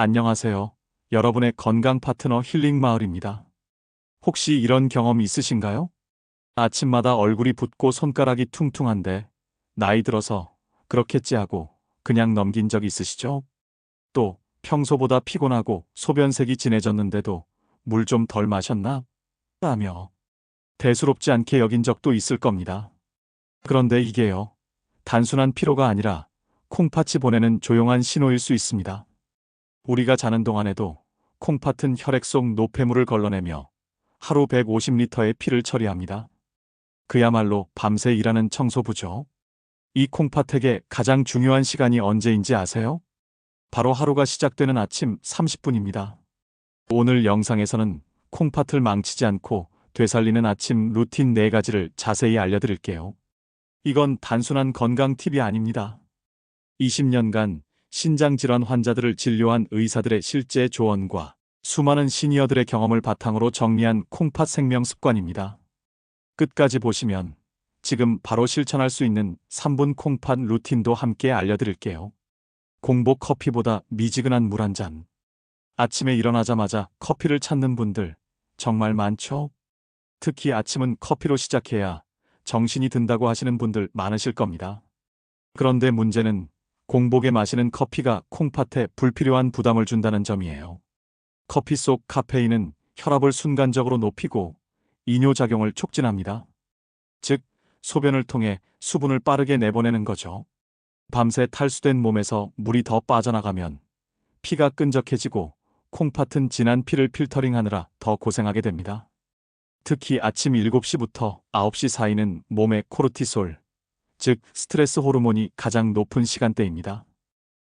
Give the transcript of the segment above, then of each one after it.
안녕하세요. 여러분의 건강 파트너 힐링 마을입니다. 혹시 이런 경험 있으신가요? 아침마다 얼굴이 붓고 손가락이 퉁퉁한데 나이 들어서 그렇겠지 하고 그냥 넘긴 적 있으시죠? 또 평소보다 피곤하고 소변색이 진해졌는데도 물 좀 덜 마셨나? 라며 대수롭지 않게 여긴 적도 있을 겁니다. 그런데 이게요, 단순한 피로가 아니라 콩팥이 보내는 조용한 신호일 수 있습니다. 우리가 자는 동안에도 콩팥은 혈액 속 노폐물을 걸러내며 하루 150리터의 피를 처리합니다. 그야말로 밤새 일하는 청소부죠. 이 콩팥에게 가장 중요한 시간이 언제인지 아세요? 바로 하루가 시작되는 아침 30분입니다. 오늘 영상에서는 콩팥을 망치지 않고 되살리는 아침 루틴 4가지를 자세히 알려드릴게요. 이건 단순한 건강 팁이 아닙니다. 20년간 신장질환 환자들을 진료한 의사들의 실제 조언과 수많은 시니어들의 경험을 바탕으로 정리한 콩팥 생명 습관입니다. 끝까지 보시면 지금 바로 실천할 수 있는 3분 콩팥 루틴도 함께 알려드릴게요. 공복 커피보다 미지근한 물 한 잔. 아침에 일어나자마자 커피를 찾는 분들 정말 많죠? 특히 아침은 커피로 시작해야 정신이 든다고 하시는 분들 많으실 겁니다. 그런데 문제는 공복에 마시는 커피가 콩팥에 불필요한 부담을 준다는 점이에요. 커피 속 카페인은 혈압을 순간적으로 높이고 이뇨작용을 촉진합니다. 즉, 소변을 통해 수분을 빠르게 내보내는 거죠. 밤새 탈수된 몸에서 물이 더 빠져나가면 피가 끈적해지고 콩팥은 진한 피를 필터링하느라 더 고생하게 됩니다. 특히 아침 7시부터 9시 사이는 몸의 코르티솔, 즉 스트레스 호르몬이 가장 높은 시간대입니다.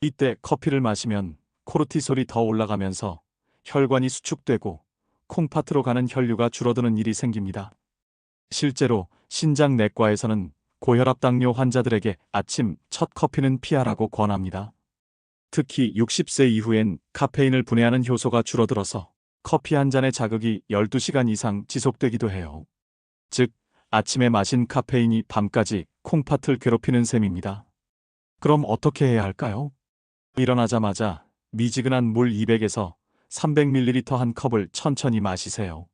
이때 커피를 마시면 코르티솔이 더 올라가면서 혈관이 수축되고 콩팥으로 가는 혈류가 줄어드는 일이 생깁니다. 실제로 신장내과에서는 고혈압 당뇨 환자들에게 아침 첫 커피는 피하라고 권합니다. 특히 60세 이후엔 카페인을 분해하는 효소가 줄어들어서 커피 한 잔의 자극이 12시간 이상 지속되기도 해요. 즉, 아침에 마신 카페인이 밤까지 콩팥을 괴롭히는 셈입니다. 그럼 어떻게 해야 할까요? 일어나자마자 미지근한 물 200에서 300ml 한 컵을 천천히 마시세요.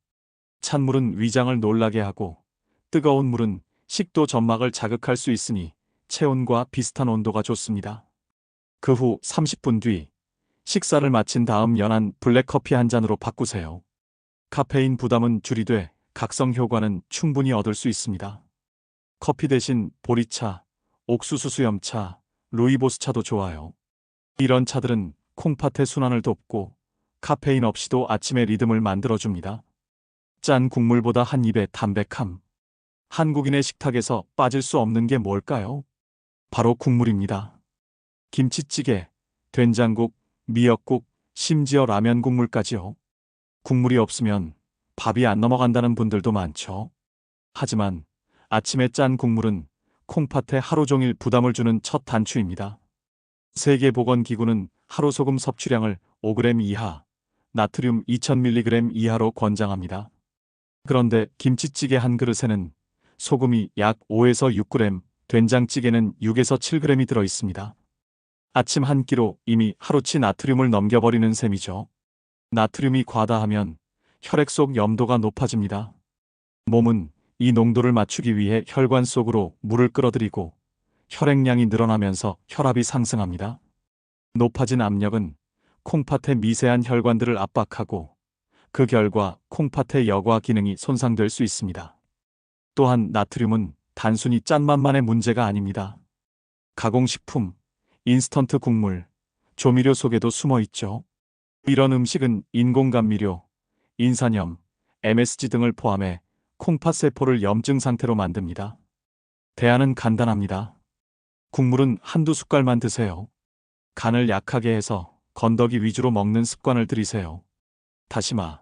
찬물은 위장을 놀라게 하고 뜨거운 물은 식도 점막을 자극할 수 있으니 체온과 비슷한 온도가 좋습니다. 그 후 30분 뒤 식사를 마친 다음 연한 블랙커피 한 잔으로 바꾸세요. 카페인 부담은 줄이되 각성 효과는 충분히 얻을 수 있습니다. 커피 대신 보리차, 옥수수 수염차, 루이보스 차도 좋아요. 이런 차들은 콩팥의 순환을 돕고 카페인 없이도 아침의 리듬을 만들어줍니다. 짠 국물보다 한 입의 담백함. 한국인의 식탁에서 빠질 수 없는 게 뭘까요? 바로 국물입니다. 김치찌개, 된장국, 미역국, 심지어 라면 국물까지요. 국물이 없으면 밥이 안 넘어간다는 분들도 많죠. 하지만 아침에 짠 국물은 콩팥에 하루 종일 부담을 주는 첫 단추입니다. 세계보건기구는 하루 소금 섭취량을 5g 이하, 나트륨 2000mg 이하로 권장합니다. 그런데 김치찌개 한 그릇에는 소금이 약 5에서 6g, 된장찌개는 6에서 7g이 들어 있습니다. 아침 한 끼로 이미 하루치 나트륨을 넘겨버리는 셈이죠. 나트륨이 과다하면 혈액 속 염도가 높아집니다. 몸은 이 농도를 맞추기 위해 혈관 속으로 물을 끌어들이고 혈액량이 늘어나면서 혈압이 상승합니다. 높아진 압력은 콩팥의 미세한 혈관들을 압박하고 그 결과 콩팥의 여과 기능이 손상될 수 있습니다. 또한 나트륨은 단순히 짠맛만의 문제가 아닙니다. 가공식품, 인스턴트 국물, 조미료 속에도 숨어 있죠. 이런 음식은 인공감미료, 인산염, MSG 등을 포함해 콩팥 세포를 염증 상태로 만듭니다. 대안은 간단합니다. 국물은 한두 숟갈만 드세요. 간을 약하게 해서 건더기 위주로 먹는 습관을 들이세요. 다시마,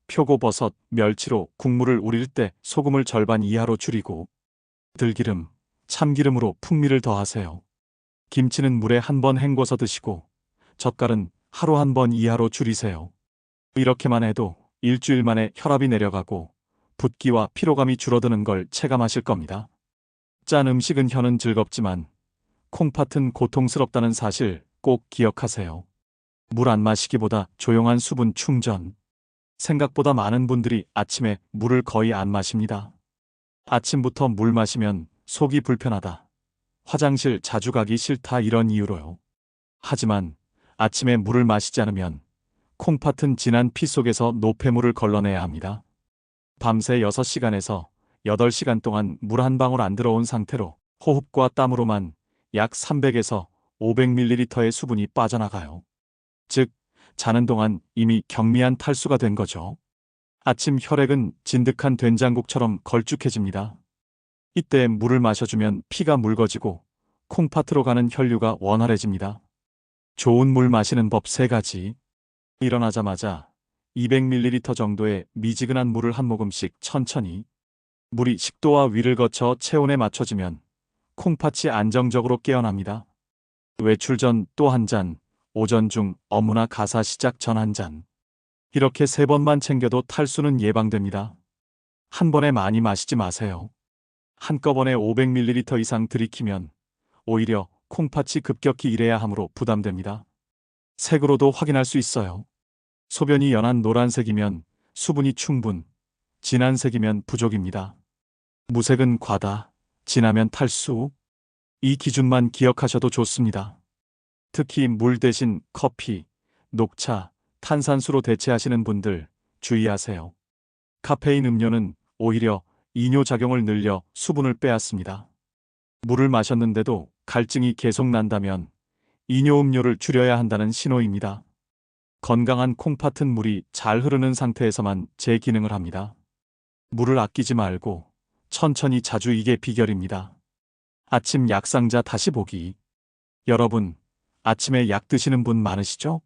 표고버섯, 멸치로 국물을 우릴 때 소금을 절반 이하로 줄이고 들기름, 참기름으로 풍미를 더하세요. 김치는 물에 한 번 헹궈서 드시고 젓갈은 하루 한 번 이하로 줄이세요. 이렇게만 해도 일주일 만에 혈압이 내려가고 붓기와 피로감이 줄어드는 걸 체감하실 겁니다. 짠 음식은 혀는 즐겁지만 콩팥은 고통스럽다는 사실 꼭 기억하세요. 물 안 마시기보다 조용한 수분 충전. 생각보다 많은 분들이 아침에 물을 거의 안 마십니다. 아침부터 물 마시면 속이 불편하다. 화장실 자주 가기 싫다 이런 이유로요. 하지만 아침에 물을 마시지 않으면 콩팥은 진한 피 속에서 노폐물을 걸러내야 합니다. 밤새 6시간에서 8시간 동안 물 한 방울 안 들어온 상태로 호흡과 땀으로만 약 300에서 500ml의 수분이 빠져나가요. 즉, 자는 동안 이미 경미한 탈수가 된 거죠. 아침 혈액은 진득한 된장국처럼 걸쭉해집니다. 이때 물을 마셔주면 피가 묽어지고 콩팥으로 가는 혈류가 원활해집니다. 좋은 물 마시는 법 3가지. 일어나자마자 200ml 정도의 미지근한 물을 한 모금씩 천천히. 물이 식도와 위를 거쳐 체온에 맞춰지면 콩팥이 안정적으로 깨어납니다. 외출 전 또 한 잔, 오전 중 업무나 가사 시작 전 한 잔. 이렇게 3번만 챙겨도 탈수는 예방됩니다. 한 번에 많이 마시지 마세요. 한꺼번에 500ml 이상 들이키면 오히려 콩팥이 급격히 일해야 하므로 부담됩니다. 색으로도 확인할 수 있어요. 소변이 연한 노란색이면 수분이 충분, 진한 색이면 부족입니다. 무색은 과다, 진하면 탈수. 이 기준만 기억하셔도 좋습니다. 특히 물 대신 커피, 녹차, 탄산수로 대체하시는 분들 주의하세요. 카페인 음료는 오히려 이뇨작용을 늘려 수분을 빼앗습니다. 물을 마셨는데도 갈증이 계속 난다면 이뇨음료를 줄여야 한다는 신호입니다. 건강한 콩팥은 물이 잘 흐르는 상태에서만 제 기능을 합니다. 물을 아끼지 말고 천천히 자주, 이게 비결입니다. 아침 약상자 다시 보기. 여러분, 아침에 약 드시는 분 많으시죠?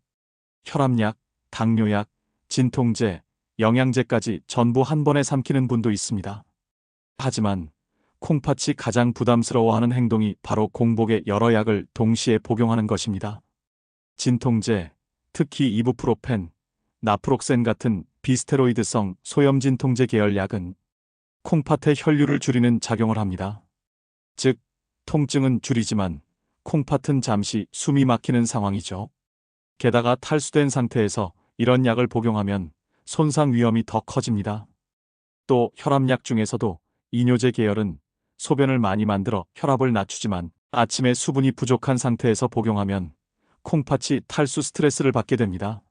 혈압약, 당뇨약, 진통제, 영양제까지 전부 한 번에 삼키는 분도 있습니다. 하지만 콩팥이 가장 부담스러워하는 행동이 바로 공복에 여러 약을 동시에 복용하는 것입니다. 진통제, 특히 이부프로펜, 나프록센 같은 비스테로이드성 소염진통제 계열 약은 콩팥의 혈류를 줄이는 작용을 합니다. 즉, 통증은 줄이지만 콩팥은 잠시 숨이 막히는 상황이죠. 게다가 탈수된 상태에서 이런 약을 복용하면 손상 위험이 더 커집니다. 또 혈압약 중에서도 이뇨제 계열은 소변을 많이 만들어 혈압을 낮추지만 아침에 수분이 부족한 상태에서 복용하면 콩팥이 탈수 스트레스를 받게 됩니다.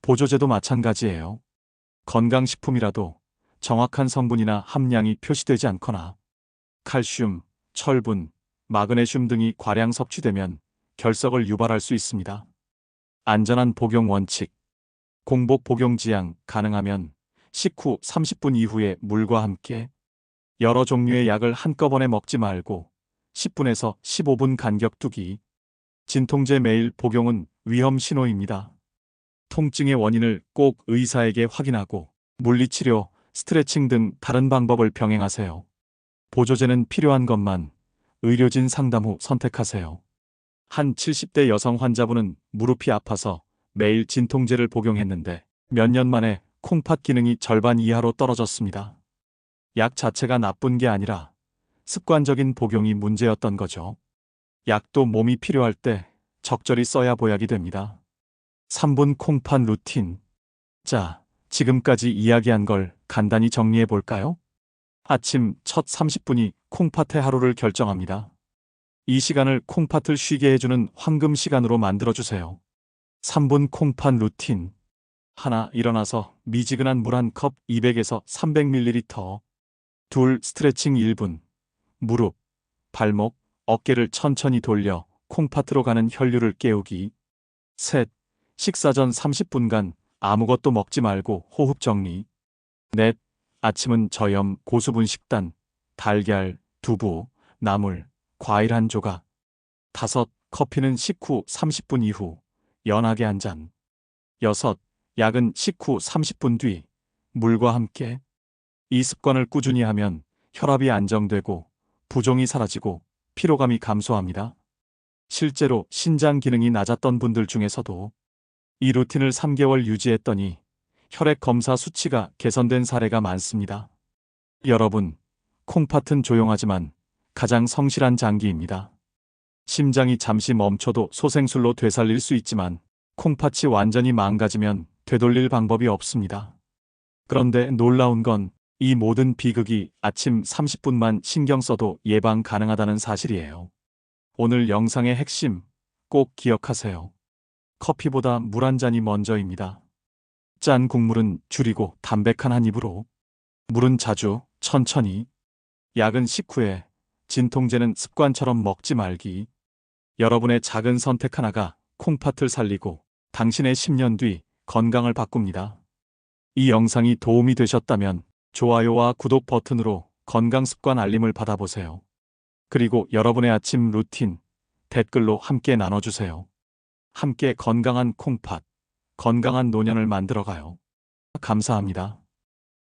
보조제도 마찬가지예요. 건강식품이라도 정확한 성분이나 함량이 표시되지 않거나 칼슘, 철분, 마그네슘 등이 과량 섭취되면 결석을 유발할 수 있습니다. 안전한 복용 원칙. 공복 복용 지양 가능하면 식후 30분 이후에 물과 함께. 여러 종류의 약을 한꺼번에 먹지 말고 10분에서 15분 간격 두기. 진통제 매일 복용은 위험 신호입니다. 통증의 원인을 꼭 의사에게 확인하고 물리치료, 스트레칭 등 다른 방법을 병행하세요. 보조제는 필요한 것만 의료진 상담 후 선택하세요. 한 70대 여성 환자분은 무릎이 아파서 매일 진통제를 복용했는데 몇 년 만에 콩팥 기능이 절반 이하로 떨어졌습니다. 약 자체가 나쁜 게 아니라 습관적인 복용이 문제였던 거죠. 약도 몸이 필요할 때 적절히 써야 보약이 됩니다. 3분 콩팥 루틴. 자, 지금까지 이야기한 걸 간단히 정리해 볼까요? 아침 첫 30분이 콩팥의 하루를 결정합니다. 이 시간을 콩팥을 쉬게 해주는 황금 시간으로 만들어주세요. 3분 콩팥 루틴. 하나, 일어나서 미지근한 물 한 컵 200에서 300ml. 둘, 스트레칭 1분. 무릎, 발목, 어깨를 천천히 돌려 콩팥으로 가는 혈류를 깨우기. 셋, 식사 전 30분간 아무것도 먹지 말고 호흡 정리. 넷, 아침은 저염 고수분 식단, 달걀, 두부, 나물, 과일 한 조각. 다섯, 커피는 식후 30분 이후, 연하게 한 잔. 여섯, 약은 식후 30분 뒤, 물과 함께. 이 습관을 꾸준히 하면 혈압이 안정되고 부종이 사라지고 피로감이 감소합니다. 실제로 신장 기능이 낮았던 분들 중에서도 이 루틴을 3개월 유지했더니 혈액 검사 수치가 개선된 사례가 많습니다. 여러분, 콩팥은 조용하지만 가장 성실한 장기입니다. 심장이 잠시 멈춰도 소생술로 되살릴 수 있지만 콩팥이 완전히 망가지면 되돌릴 방법이 없습니다. 그런데 놀라운 건 이 모든 비극이 아침 30분만 신경 써도 예방 가능하다는 사실이에요. 오늘 영상의 핵심 꼭 기억하세요. 커피보다 물 한 잔이 먼저입니다. 짠 국물은 줄이고 담백한 한 입으로. 물은 자주, 천천히. 약은 식후에. 진통제는 습관처럼 먹지 말기. 여러분의 작은 선택 하나가 콩팥을 살리고 당신의 10년 뒤 건강을 바꿉니다. 이 영상이 도움이 되셨다면 좋아요와 구독 버튼으로 건강 습관 알림을 받아보세요. 그리고 여러분의 아침 루틴 댓글로 함께 나눠주세요. 함께 건강한 콩팥, 건강한 노년을 만들어가요. 감사합니다.